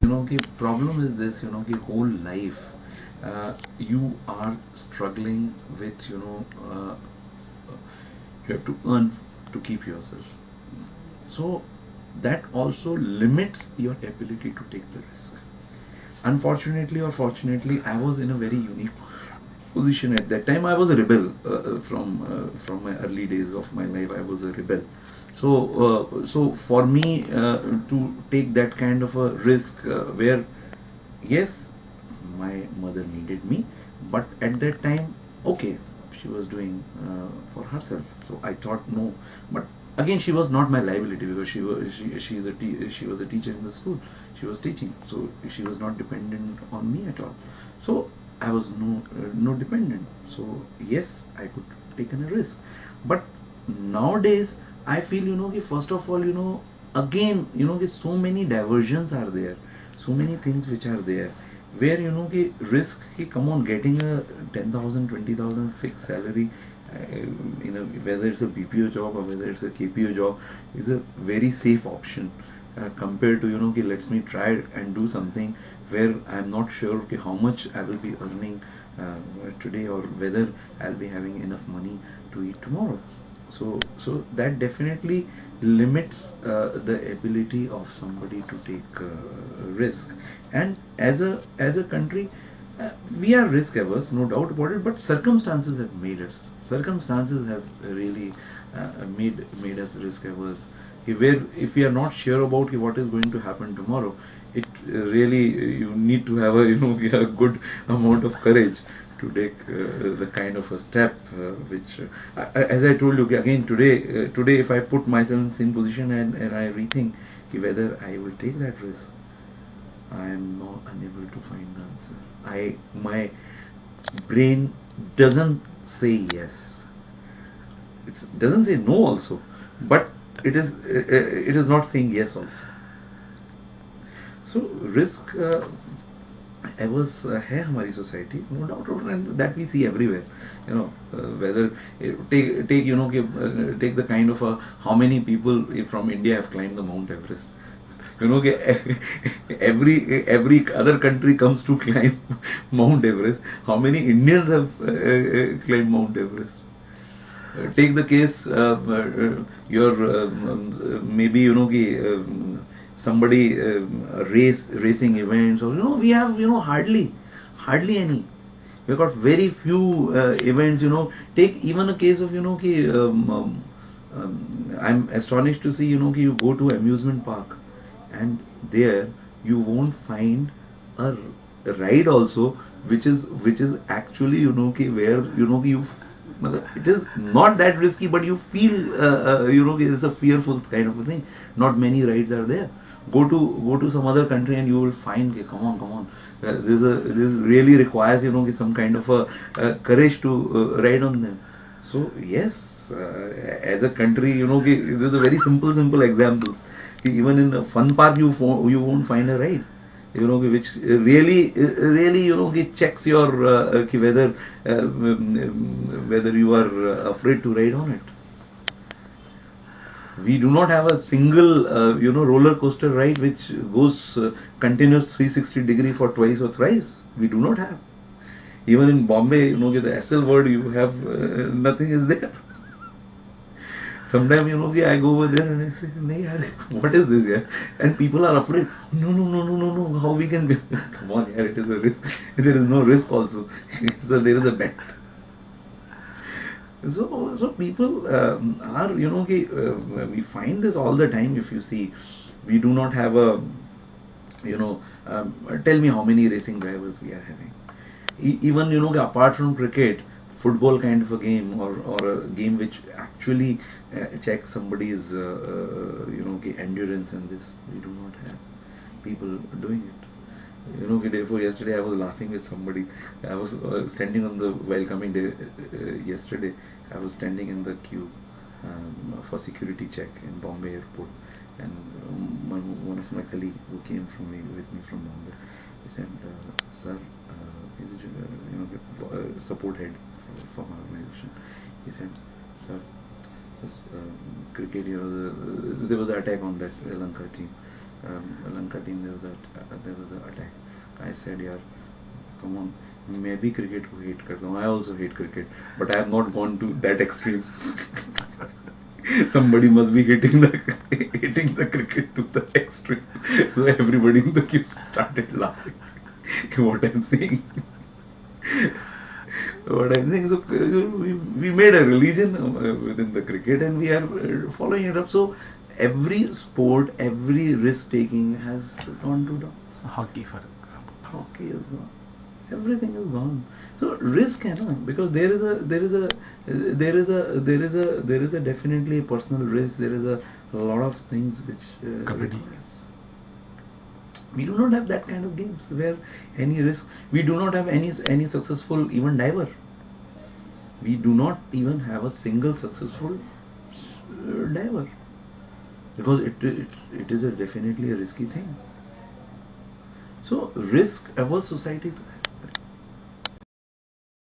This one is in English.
कि problem is this, कि whole life you are struggling with, you have to earn to keep yourself. So that also limits your ability to take the risk. Unfortunately or fortunately, I was in a very unique position at that time. I was a rebel from my early days of my life. I was a rebel. So for me to take that kind of a risk, where yes, my mother needed me, but at that time, okay, she was doing for herself. So I thought no, but again, she was not my liability because she was a teacher in the school. She was teaching, so she was not dependent on me at all. So I was no dependent. So yes, I could take a risk, but nowadays I feel, first of all, again, so many diversions are there, so many things which are there, where risk come on, getting a 10,000 20,000 fixed salary, whether it's a BPO job or whether it's a KPO job, is a very safe option, compared to, let's me try and do something where I'm not sure how much I will be earning today, or whether I'll be having enough money to eat tomorrow. So that definitely limits the ability of somebody to take risk. And as a country, we are risk averse, no doubt about it, but circumstances have really made us risk averse. Where if we are not sure about what is going to happen tomorrow, it really, you need to have a, a good amount of courage to take the kind of a step, which, as I told you again, today if I put myself in the same position, and I rethink whether I will take that risk, I am not unable to find the answer. My brain doesn't say yes. It doesn't say no also, but it is not saying yes also. So risk averse है हमारी society, no doubt about it, and that we see everywhere. Whether take take the kind of how many people from India have climbed the Mount Everest. Every other country comes to climb Mount Everest. How many Indians have climbed Mount Everest? Take the case, your maybe, somebody racing events, or we have, hardly any. We got very few events. Take even a case of, I'm astonished to see, you go to amusement park, and there you won't find a ride also, which is actually, where, it is not that risky, but you feel, it's a fearful kind of a thing. Not many rides are there. Go to some other country, and you will find, okay, come on, this really requires, some kind of a courage to ride on them. So yes, as a country, there's a very simple examples. Even in a fun park, you won't find a ride, which really, checks your whether you are afraid to ride on it. We do not have a single roller coaster ride which goes continuous 360-degree for twice or thrice. We do not have. Even in Bombay, the SL word, you have nothing is there. Sometimes, I go over there and I say, "Nahi yaar, what is this here?" And people are afraid. No, no, no, no, no, no. How we can be? Come on, here, it is a risk. There is no risk also. There is a bet. So people are, we find this all the time. If you see, we do not have a, tell me how many racing drivers we are having. Even, apart from cricket, football kind of a game, or a game which actually checks somebody's, endurance, and this, we do not have people doing it. Day before yesterday, I was laughing with somebody. I was standing on the while coming day yesterday. I was standing in the queue for security check in Bombay airport, and one of my colleague who came with me from Bombay, he said, "Sir, is it support head for my organization?" He said, "Sir, this cricket, there was an attack on that Sri Lanka team. Lanka team, there was a attack. I said, यार, come on, मैं भी cricket को hate करता हूँ. I also hate cricket, but I have not gone to that extreme. Somebody must be hitting the cricket to the extreme. So everybody in the queue started laughing. What I'm saying. What I'm saying. So we made a religion within the cricket, and we are following it up. So every sport, every risk taking has gone to dogs. Hockey, for example. Hockey is gone. Everything is gone. So risk है ना, because there is a definitely a personal risk. There is a lot of things which requires. We do not have that kind of games where any risk. We do not have any successful even diver. We do not even have a single successful diver, because it is a definitely a risky thing. So risk averse society